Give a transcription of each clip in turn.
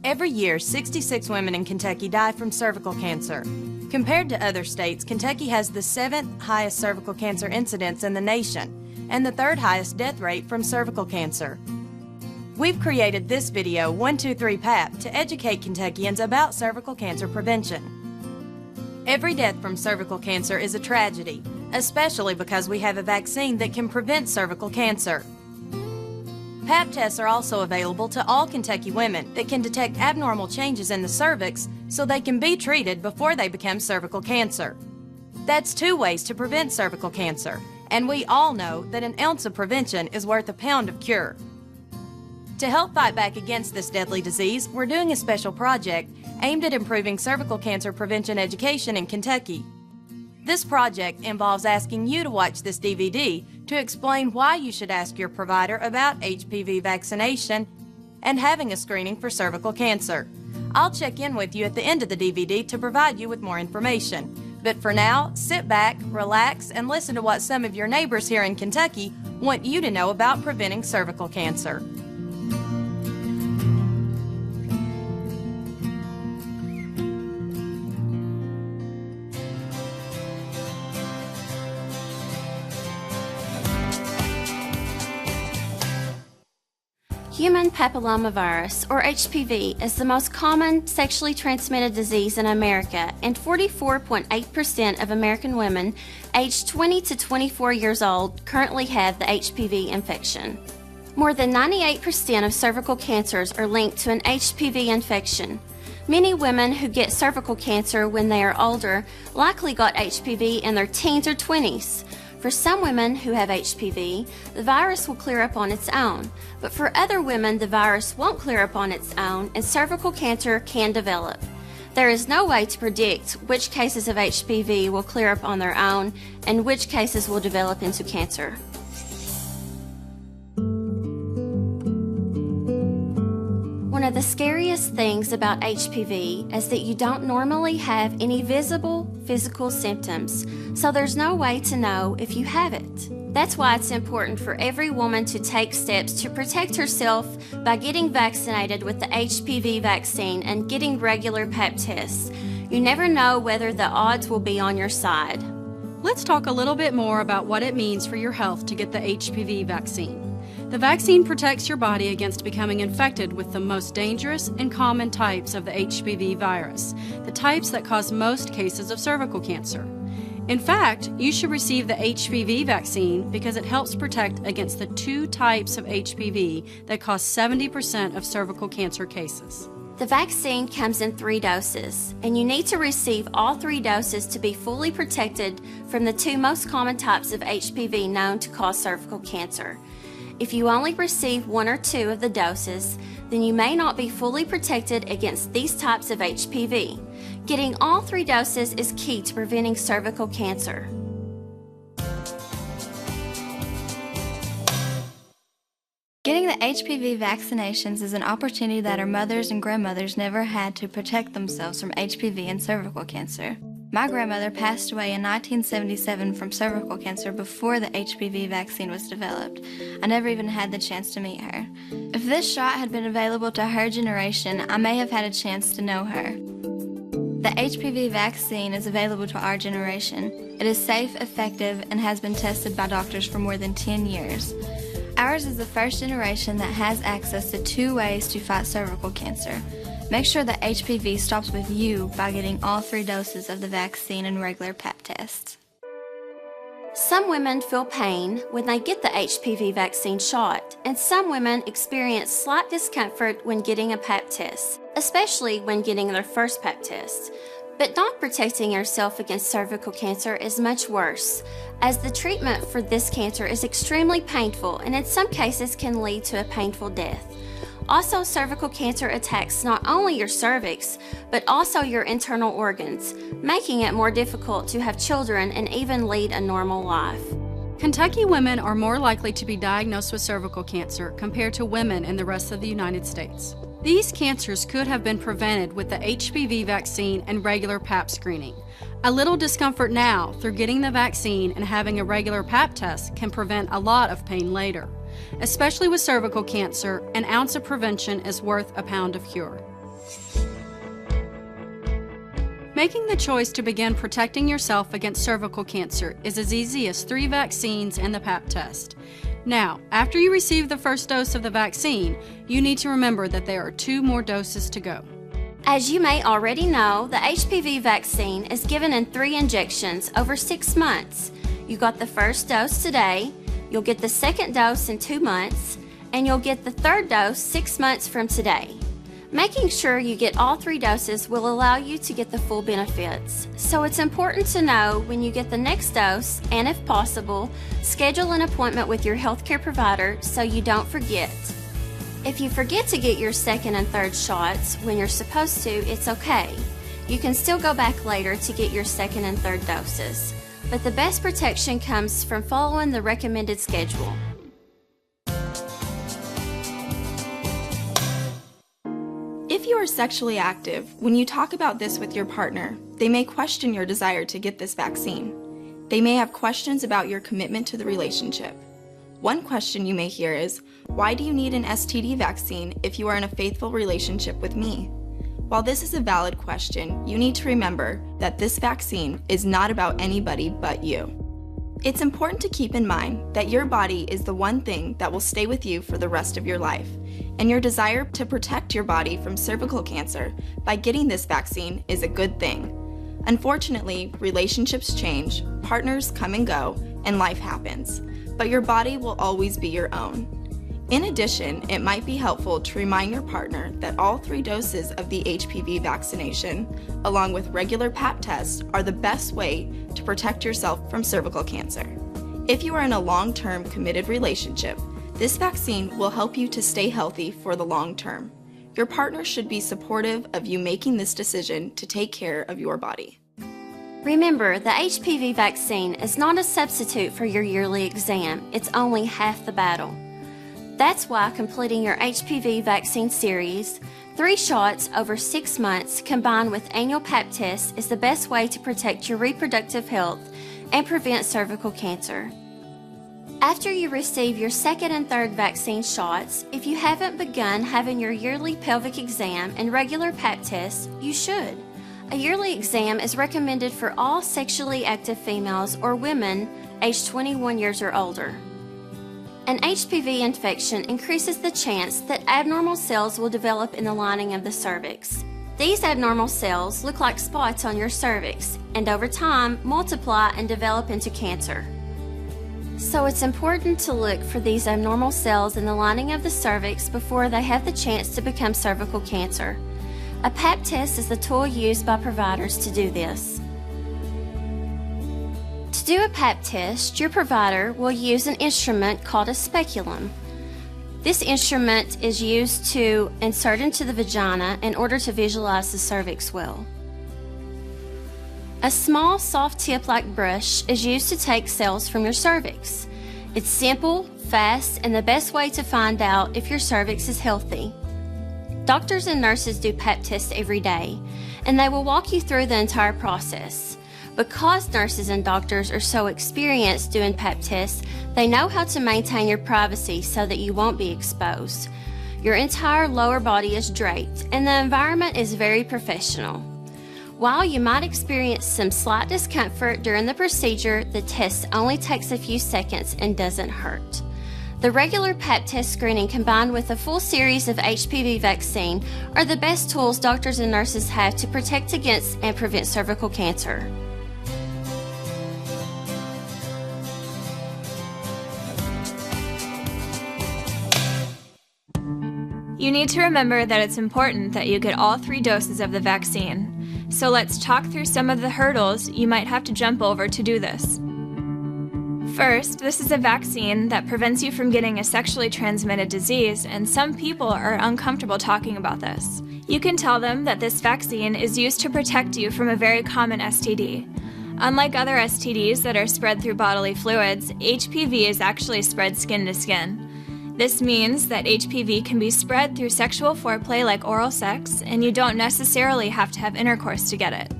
Every year, 66 women in Kentucky die from cervical cancer. Compared to other states, Kentucky has the 7th highest cervical cancer incidence in the nation and the 3rd highest death rate from cervical cancer. We've created this video, 123 PAP, to educate Kentuckians about cervical cancer prevention. Every death from cervical cancer is a tragedy, especially because we have a vaccine that can prevent cervical cancer. Pap tests are also available to all Kentucky women that can detect abnormal changes in the cervix so they can be treated before they become cervical cancer. That's 2 ways to prevent cervical cancer, and we all know that an ounce of prevention is worth a pound of cure. To help fight back against this deadly disease, we're doing a special project aimed at improving cervical cancer prevention education in Kentucky. This project involves asking you to watch this DVD to explain why you should ask your provider about HPV vaccination and having a screening for cervical cancer. I'll check in with you at the end of the DVD to provide you with more information. But for now, sit back, relax, and listen to what some of your neighbors here in Kentucky want you to know about preventing cervical cancer. Human papillomavirus, or HPV, is the most common sexually transmitted disease in America, and 44.8% of American women aged 20 to 24 years old currently have the HPV infection. More than 98% of cervical cancers are linked to an HPV infection. Many women who get cervical cancer when they are older likely got HPV in their teens or 20s. For some women who have HPV, the virus will clear up on its own, but for other women the virus won't clear up on its own and cervical cancer can develop. There is no way to predict which cases of HPV will clear up on their own and which cases will develop into cancer. One of the scariest things about HPV is that you don't normally have any visible physical symptoms, so there's no way to know if you have it. That's why it's important for every woman to take steps to protect herself by getting vaccinated with the HPV vaccine and getting regular Pap tests. You never know whether the odds will be on your side. Let's talk a little bit more about what it means for your health to get the HPV vaccine. The vaccine protects your body against becoming infected with the most dangerous and common types of the HPV virus, the types that cause most cases of cervical cancer. In fact, you should receive the HPV vaccine because it helps protect against the 2 types of HPV that cause 70% of cervical cancer cases. The vaccine comes in 3 doses, and you need to receive all 3 doses to be fully protected from the 2 most common types of HPV known to cause cervical cancer. If you only receive 1 or 2 of the doses, then you may not be fully protected against these types of HPV. Getting all 3 doses is key to preventing cervical cancer. Getting the HPV vaccinations is an opportunity that our mothers and grandmothers never had to protect themselves from HPV and cervical cancer. My grandmother passed away in 1977 from cervical cancer before the HPV vaccine was developed. I never even had the chance to meet her. If this shot had been available to her generation, I may have had a chance to know her. The HPV vaccine is available to our generation. It is safe, effective, and has been tested by doctors for more than 10 years. Ours is the first generation that has access to 2 ways to fight cervical cancer. Make sure that HPV stops with you by getting all 3 doses of the vaccine and regular Pap tests. Some women feel pain when they get the HPV vaccine shot, and some women experience slight discomfort when getting a Pap test, especially when getting their first Pap test. But not protecting yourself against cervical cancer is much worse, as the treatment for this cancer is extremely painful and in some cases can lead to a painful death. Also, cervical cancer attacks not only your cervix, but also your internal organs, making it more difficult to have children and even lead a normal life. Kentucky women are more likely to be diagnosed with cervical cancer compared to women in the rest of the United States. These cancers could have been prevented with the HPV vaccine and regular Pap screening. A little discomfort now through getting the vaccine and having a regular Pap test can prevent a lot of pain later. Especially with cervical cancer, an ounce of prevention is worth a pound of cure. Making the choice to begin protecting yourself against cervical cancer is as easy as 3 vaccines and the Pap test. Now, after you receive the first dose of the vaccine, you need to remember that there are 2 more doses to go. As you may already know, the HPV vaccine is given in 3 injections over 6 months. You got the first dose today, you'll get the second dose in 2 months, and you'll get the third dose 6 months from today. Making sure you get all 3 doses will allow you to get the full benefits. So it's important to know when you get the next dose, and if possible, schedule an appointment with your healthcare provider so you don't forget. If you forget to get your second and third shots when you're supposed to, it's okay. You can still go back later to get your second and third doses. But the best protection comes from following the recommended schedule. If you are sexually active, when you talk about this with your partner, they may question your desire to get this vaccine. They may have questions about your commitment to the relationship. One question you may hear is, why do you need an STD vaccine if you are in a faithful relationship with me? While this is a valid question, you need to remember that this vaccine is not about anybody but you. It's important to keep in mind that your body is the one thing that will stay with you for the rest of your life, and your desire to protect your body from cervical cancer by getting this vaccine is a good thing. Unfortunately, relationships change, partners come and go, and life happens, but your body will always be your own. In addition, it might be helpful to remind your partner that all 3 doses of the HPV vaccination, along with regular Pap tests, are the best way to protect yourself from cervical cancer. If you are in a long-term committed relationship, this vaccine will help you to stay healthy for the long term. Your partner should be supportive of you making this decision to take care of your body. Remember, the HPV vaccine is not a substitute for your yearly exam. It's only half the battle. That's why completing your HPV vaccine series, 3 shots over 6 months combined with annual Pap tests is the best way to protect your reproductive health and prevent cervical cancer. After you receive your second and third vaccine shots, if you haven't begun having your yearly pelvic exam and regular Pap tests, you should. A yearly exam is recommended for all sexually active females or women aged 21 years or older. An HPV infection increases the chance that abnormal cells will develop in the lining of the cervix. These abnormal cells look like spots on your cervix and over time multiply and develop into cancer. So it's important to look for these abnormal cells in the lining of the cervix before they have the chance to become cervical cancer. A Pap test is the tool used by providers to do this. To do a Pap test, your provider will use an instrument called a speculum. This instrument is used to insert into the vagina in order to visualize the cervix well. A small, soft tip-like brush is used to take cells from your cervix. It's simple, fast, and the best way to find out if your cervix is healthy. Doctors and nurses do Pap tests every day, and they will walk you through the entire process. Because nurses and doctors are so experienced doing Pap tests, they know how to maintain your privacy so that you won't be exposed. Your entire lower body is draped, and the environment is very professional. While you might experience some slight discomfort during the procedure, the test only takes a few seconds and doesn't hurt. The regular Pap test screening combined with a full series of HPV vaccine are the best tools doctors and nurses have to protect against and prevent cervical cancer. You need to remember that it's important that you get all 3 doses of the vaccine. So let's talk through some of the hurdles you might have to jump over to do this. First, this is a vaccine that prevents you from getting a sexually transmitted disease, and some people are uncomfortable talking about this. You can tell them that this vaccine is used to protect you from a very common STD. Unlike other STDs that are spread through bodily fluids, HPV is actually spread skin to skin. This means that HPV can be spread through sexual foreplay like oral sex, and you don't necessarily have to have intercourse to get it.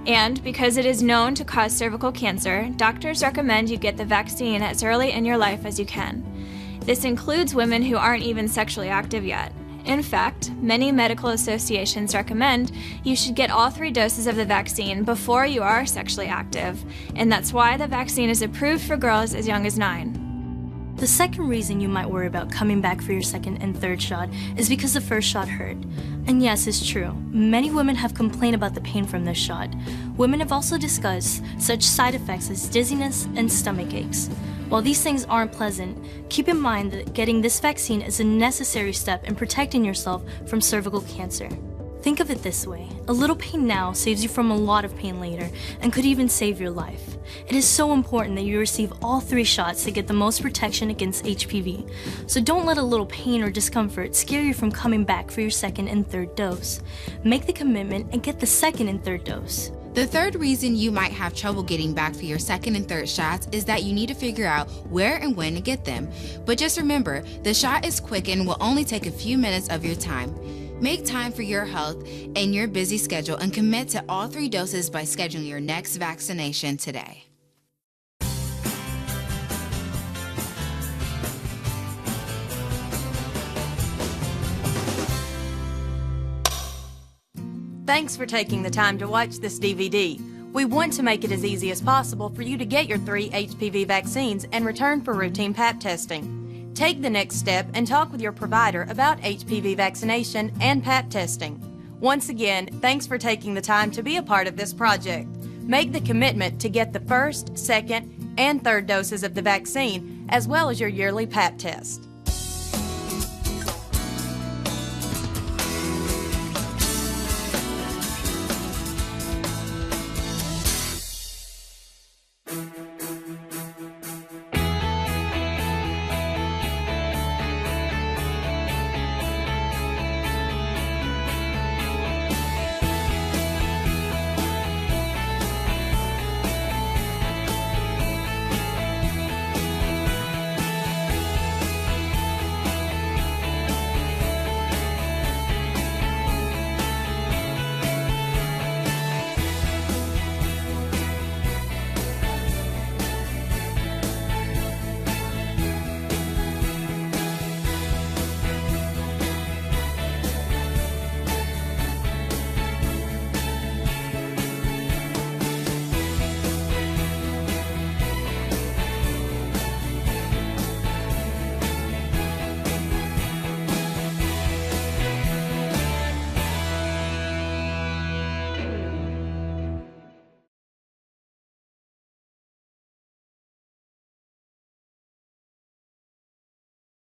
And because it is known to cause cervical cancer, doctors recommend you get the vaccine as early in your life as you can. This includes women who aren't even sexually active yet. In fact, many medical associations recommend you should get all 3 doses of the vaccine before you are sexually active, and that's why the vaccine is approved for girls as young as 9. The second reason you might worry about coming back for your second and third shot is because the first shot hurt. And yes, it's true. Many women have complained about the pain from this shot. Women have also discussed such side effects as dizziness and stomach aches. While these things aren't pleasant, keep in mind that getting this vaccine is a necessary step in protecting yourself from cervical cancer. Think of it this way: a little pain now saves you from a lot of pain later and could even save your life. It is so important that you receive all 3 shots to get the most protection against HPV. So don't let a little pain or discomfort scare you from coming back for your second and third dose. Make the commitment and get the second and third dose. The third reason you might have trouble getting back for your second and third shots is that you need to figure out where and when to get them. But just remember, the shot is quick and will only take a few minutes of your time. Make time for your health and your busy schedule and commit to all 3 doses by scheduling your next vaccination today. Thanks for taking the time to watch this DVD. We want to make it as easy as possible for you to get your 3 HPV vaccines and return for routine Pap testing. Take the next step and talk with your provider about HPV vaccination and Pap testing. Once again, thanks for taking the time to be a part of this project. Make the commitment to get the first, second, and third doses of the vaccine, as well as your yearly Pap test.